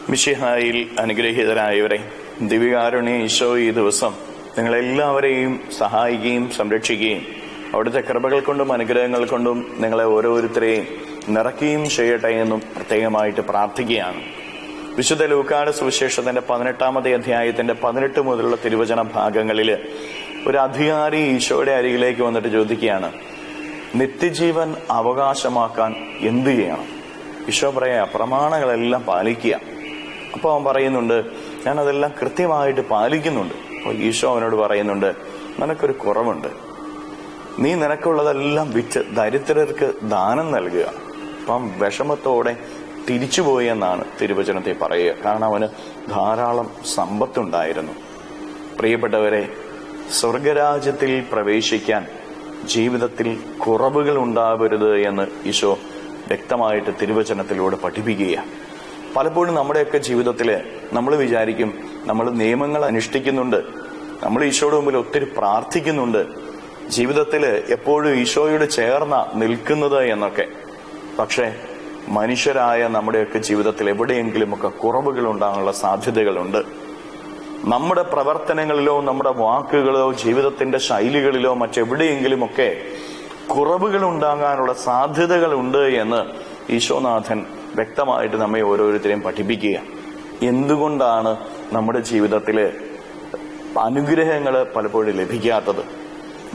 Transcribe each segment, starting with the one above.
മിശിഹായിൽ അനുഗ്രഹീതരായവരെ, ദിവ്യകാരുണ്യ ഈശോ ഈ ദിവസം നിങ്ങളെല്ലാവരെയും സഹായിക്കുകയും സംരക്ഷിക്കുകയും അവിടുത്തെ കൃപകൾ കൊണ്ടും അനുഗ്രഹങ്ങൾ കൊണ്ടും നിങ്ങളെ ഓരോരുത്തരെയും നിറയ്ക്കുകയും ചെയ്യട്ടെ എന്നും പ്രത്യേകമായിട്ട് പ്രാർത്ഥിക്കുകയാണ്. വിശുദ്ധ ലൂക്കായുടെ സുവിശേഷത്തിന്റെ 18-ാമത്തെ അധ്യായത്തിന്റെ 18 മുതലുള്ള തിരുവചന ഭാഗങ്ങളിൽ ഒരു അധികാരി ഈശോയുടെ അരികിലേക്ക് വന്നിട്ട് ചോദിക്കുകയാണ്, നിത്യജീവൻ അവകാശമാക്കാൻ എന്തു ചെയ്യണം? ഈശോ പറയാ, പ്രമാണങ്ങളെല്ലാം പാലിക്കുക. അപ്പോൾ അവൻ പറയുന്നുണ്ട്, ഞാൻ അതെല്ലാം കൃത്യമായിട്ട് പാലിക്കുന്നുണ്ട്. അപ്പോൾ ഈശോ അവനോട് പറയുന്നുണ്ട്, നിനക്കൊരു കുറവുണ്ട്. നീ നിനക്കുള്ളതെല്ലാം വിറ്റ് ദരിദ്രർക്ക് ദാനം നൽകുക. അപ്പം വിഷമത്തോടെ തിരിച്ചുപോയി എന്നാണ് തിരുവചനത്തിൽ പറയുക. കാരണം അവന് ധാരാളം സമ്പത്തുണ്ടായിരുന്നു. പ്രിയപ്പെട്ടവരെ, സ്വർഗരാജ്യത്തിൽ പ്രവേശിക്കാൻ ജീവിതത്തിൽ കുറവുകൾ ഉണ്ടാവരുത് എന്ന് ഈശോ വ്യക്തമായിട്ട് തിരുവചനത്തിലൂടെ പഠിപ്പിക്കുകയാണ്. പലപ്പോഴും നമ്മുടെയൊക്കെ ജീവിതത്തിൽ നമ്മൾ വിചാരിക്കും, നമ്മൾ നിയമങ്ങൾ അനുഷ്ഠിക്കുന്നുണ്ട്, നമ്മൾ ഈശോയുടെ മുമ്പിൽ ഒത്തിരി പ്രാർത്ഥിക്കുന്നുണ്ട്, ജീവിതത്തിൽ എപ്പോഴും ഈശോയോട് ചേർന്ന നിൽക്കുന്നത് എന്നൊക്കെ. പക്ഷെ മനുഷ്യരായ നമ്മുടെയൊക്കെ ജീവിതത്തിൽ എവിടെയെങ്കിലുമൊക്കെ കുറവുകൾ ഉണ്ടാകാനുള്ള സാധ്യതകളുണ്ട്. നമ്മുടെ പ്രവർത്തനങ്ങളിലോ നമ്മുടെ വാക്കുകളോ ജീവിതത്തിന്റെ ശൈലികളിലോ മറ്റെവിടെയെങ്കിലുമൊക്കെ കുറവുകൾ ഉണ്ടാകാനുള്ള സാധ്യതകളുണ്ട് എന്ന് ഈശോനാഥൻ വ്യക്തമായിട്ട് നമ്മെ ഓരോരുത്തരെയും പഠിപ്പിക്കുക. എന്തുകൊണ്ടാണ് നമ്മുടെ ജീവിതത്തില് അനുഗ്രഹങ്ങൾ പലപ്പോഴും ലഭിക്കാത്തത്?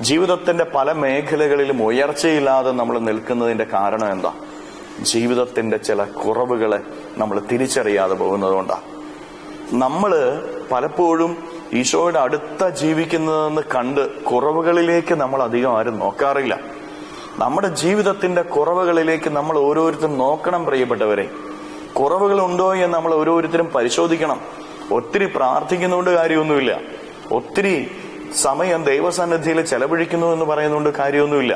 ജീവിതത്തിന്റെ പല മേഖലകളിലും ഉയർച്ചയില്ലാതെ നമ്മൾ നിൽക്കുന്നതിന്റെ കാരണം എന്താ? ജീവിതത്തിന്റെ ചില കുറവുകളെ നമ്മൾ തിരിച്ചറിയാതെ പോകുന്നതുകൊണ്ടാണ്. നമ്മള് പലപ്പോഴും ഈശോയുടെ അടുത്ത ജീവിക്കുന്നതെന്ന് കണ്ട് കുറവുകളിലേക്ക് നമ്മൾ അധികം ആരും നോക്കാറില്ല. നമ്മുടെ ജീവിതത്തിന്റെ കുറവുകളിലേക്ക് നമ്മൾ ഓരോരുത്തരും നോക്കണം. പ്രിയപ്പെട്ടവരെ, കുറവുകൾ ഉണ്ടോ എന്ന് നമ്മൾ ഓരോരുത്തരും പരിശോധിക്കണം. ഒത്തിരി പ്രാർത്ഥിക്കുന്നതുകൊണ്ട് കാര്യമൊന്നുമില്ല, ഒത്തിരി സമയം ദൈവസന്നിധിയിൽ ചെലവഴിക്കുന്നു എന്ന് പറയുന്നതുകൊണ്ട് കാര്യമൊന്നുമില്ല.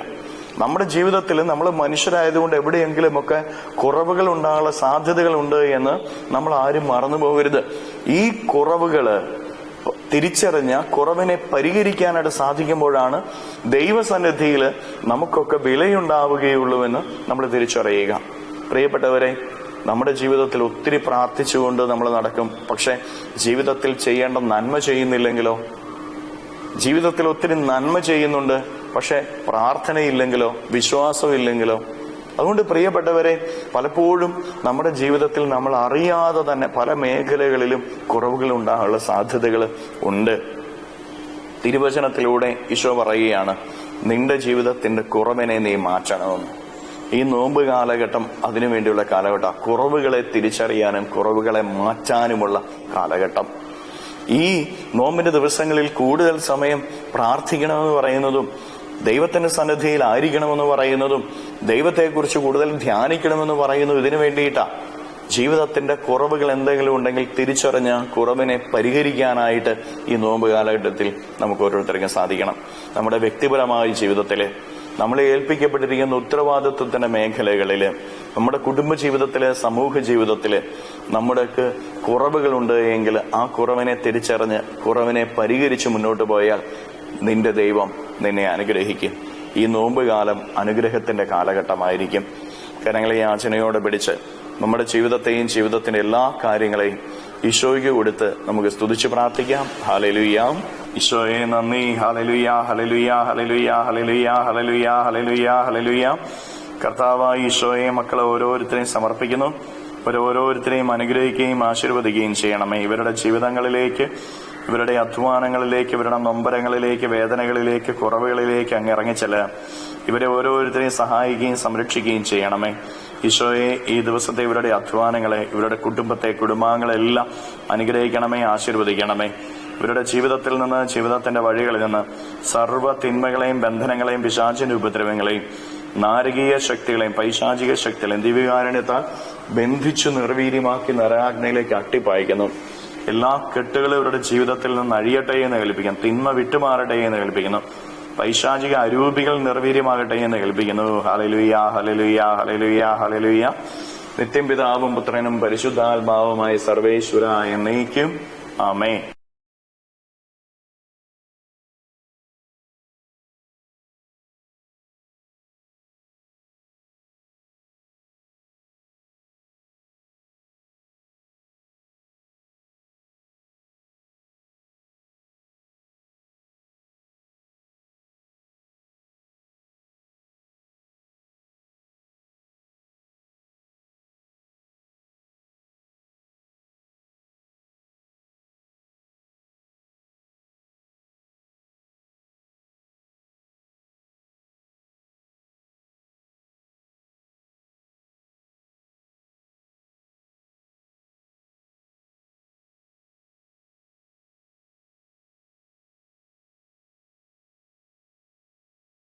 നമ്മുടെ ജീവിതത്തിൽ നമ്മൾ മനുഷ്യരായതുകൊണ്ട് എവിടെയെങ്കിലുമൊക്കെ കുറവുകൾ ഉണ്ടാകാനുള്ള സാധ്യതകളുണ്ട് എന്ന് നമ്മൾ ആരും മറന്നു പോകരുത്. ഈ കുറവുകള് തിരിച്ചറിഞ്ഞ കുറവിനെ പരിഹരിക്കാനായിട്ട് സാധിക്കുമ്പോഴാണ് ദൈവസന്നിധിയിൽ നമുക്കൊക്കെ വിലയുണ്ടാവുകയുള്ളൂവെന്ന് നമ്മൾ തിരിച്ചറിയുക. പ്രിയപ്പെട്ടവരെ, നമ്മുടെ ജീവിതത്തിൽ ഒത്തിരി പ്രാർത്ഥിച്ചുകൊണ്ട് നമ്മൾ നടക്കും, പക്ഷെ ജീവിതത്തിൽ ചെയ്യേണ്ട നന്മ ചെയ്യുന്നില്ലെങ്കിലോ? ജീവിതത്തിൽ ഒത്തിരി നന്മ ചെയ്യുന്നുണ്ട്, പക്ഷെ പ്രാർത്ഥനയില്ലെങ്കിലോ, വിശ്വാസമില്ലെങ്കിലോ? അതുകൊണ്ട് പ്രിയപ്പെട്ടവരെ, പലപ്പോഴും നമ്മുടെ ജീവിതത്തിൽ നമ്മൾ അറിയാതെ തന്നെ പല മേഖലകളിലും കുറവുകൾ ഉണ്ടാകാനുള്ള സാധ്യതകൾ ഉണ്ട്. തിരുവചനത്തിലൂടെ ഈശോ പറയുകയാണ്, നിന്റെ ജീവിതത്തിന്റെ കുറവിനെ നീ മാറ്റണമെന്ന്. ഈ നോമ്പ് കാലഘട്ടം അതിനുവേണ്ടിയുള്ള കാലഘട്ടം, കുറവുകളെ തിരിച്ചറിയാനും കുറവുകളെ മാറ്റാനുമുള്ള കാലഘട്ടം. ഈ നോമ്പിന്റെ ദിവസങ്ങളിൽ കൂടുതൽ സമയം പ്രാർത്ഥിക്കണമെന്ന് പറയുന്നതും ദൈവത്തിന്റെ സന്നിധിയിൽ ആയിരിക്കണമെന്ന് പറയുന്നതും ദൈവത്തെക്കുറിച്ച് കൂടുതൽ ധ്യാനിക്കണമെന്ന് പറയുന്നതും ഇതിനു വേണ്ടിയിട്ടാ. ജീവിതത്തിന്റെ കുറവുകൾ എന്തെങ്കിലും ഉണ്ടെങ്കിൽ തിരിച്ചറിഞ്ഞ കുറവിനെ പരിഹരിക്കാനായിട്ട് ഈ നോമ്പ് കാലഘട്ടത്തിൽ നമുക്ക് ഓരോരുത്തർക്കും സാധിക്കണം. നമ്മുടെ വ്യക്തിപരമായ ജീവിതത്തില് നമ്മളെ ഏൽപ്പിക്കപ്പെട്ടിരിക്കുന്ന ഉത്തരവാദിത്വത്തിന്റെ മേഖലകളില്, നമ്മുടെ കുടുംബ ജീവിതത്തില്, സമൂഹ ജീവിതത്തില് നമ്മുടെക്ക് കുറവുകളുണ്ട് എങ്കിൽ ആ കുറവിനെ തിരിച്ചറിഞ്ഞ് കുറവിനെ പരിഹരിച്ച് മുന്നോട്ട് പോയാൽ നിന്റെ ദൈവം നിന്നെ അനുഗ്രഹിക്കും. ഈ നോമ്പ് കാലം അനുഗ്രഹത്തിന്റെ കാലഘട്ടമായിരിക്കും. കരങ്ങളെ യാചനയോടെ പിടിച്ച് നമ്മുടെ ജീവിതത്തെയും ജീവിതത്തിന്റെ എല്ലാ കാര്യങ്ങളെയും ഈശോയ്ക്ക് കൊടുത്ത് നമുക്ക് സ്തുതിച്ച് പ്രാർത്ഥിക്കാം. ഹല്ലേലൂയ. ഈശോയെ നന്ദി. Hallelujah, hallelujah, hallelujah, hallelujah, hallelujah, hallelujah, hallelujah. കർത്താവായ ഈശോയെ മക്കളെ ഓരോരുത്തരെയും സമർപ്പിക്കുന്നു. ഓരോരുത്തരെയും അനുഗ്രഹിക്കുകയും ആശീർവദിക്കുകയും ചെയ്യണമേ. ഇവരുടെ ജീവിതങ്ങളിലേക്ക്, ഇവരുടെ അധ്വാനങ്ങളിലേക്ക്, ഇവരുടെ നൊമ്പരങ്ങളിലേക്ക്, വേദനകളിലേക്ക്, കുറവുകളിലേക്ക് അങ്ങ് ഇറങ്ങിച്ചെല്ല. ഇവരെ ഓരോരുത്തരെയും സഹായിക്കുകയും സംരക്ഷിക്കുകയും ചെയ്യണമേ. ഈശോയെ, ഈ ദിവസത്തെ ഇവരുടെ അധ്വാനങ്ങളെ, ഇവരുടെ കുടുംബത്തെ, കുടുംബാംഗങ്ങളെല്ലാം അനുഗ്രഹിക്കണമേ, ആശീർവദിക്കണമേ. ഇവരുടെ ജീവിതത്തിൽ നിന്ന്, ജീവിതത്തിന്റെ വഴികളിൽ നിന്ന് സർവ്വ തിന്മകളെയും ബന്ധനങ്ങളെയും പിശാചിന്റെ ഉപദ്രവങ്ങളെയും നാരകീയ ശക്തികളെയും പൈശാചിക ശക്തികളെയും ദിവ്യകാരുണ്യത്താൽ ബന്ധിച്ചു നിർവീര്യമാക്കി നരകാഗ്നിയിലേക്ക് അട്ടിപ്പായിക്കുന്നു. എല്ലാ കെട്ടുകളും ഇവരുടെ ജീവിതത്തിൽ നിന്ന് അഴിയട്ടെ എന്ന് കൽപ്പിക്കുന്നു. തിന്മ വിട്ടുമാറട്ടെ എന്ന് കൽപ്പിക്കുന്നു. പൈശാചിക അരൂപികൾ നിർവീര്യമാകട്ടെ എന്ന് കൽപ്പിക്കുന്നു. Hallelujah, hallelujah, hallelujah, hallelujah. നിത്യം പിതാവും പുത്രനും പരിശുദ്ധാത്മാവുമായ സർവേശ്വര എന്നേക്കും ആമേൻ.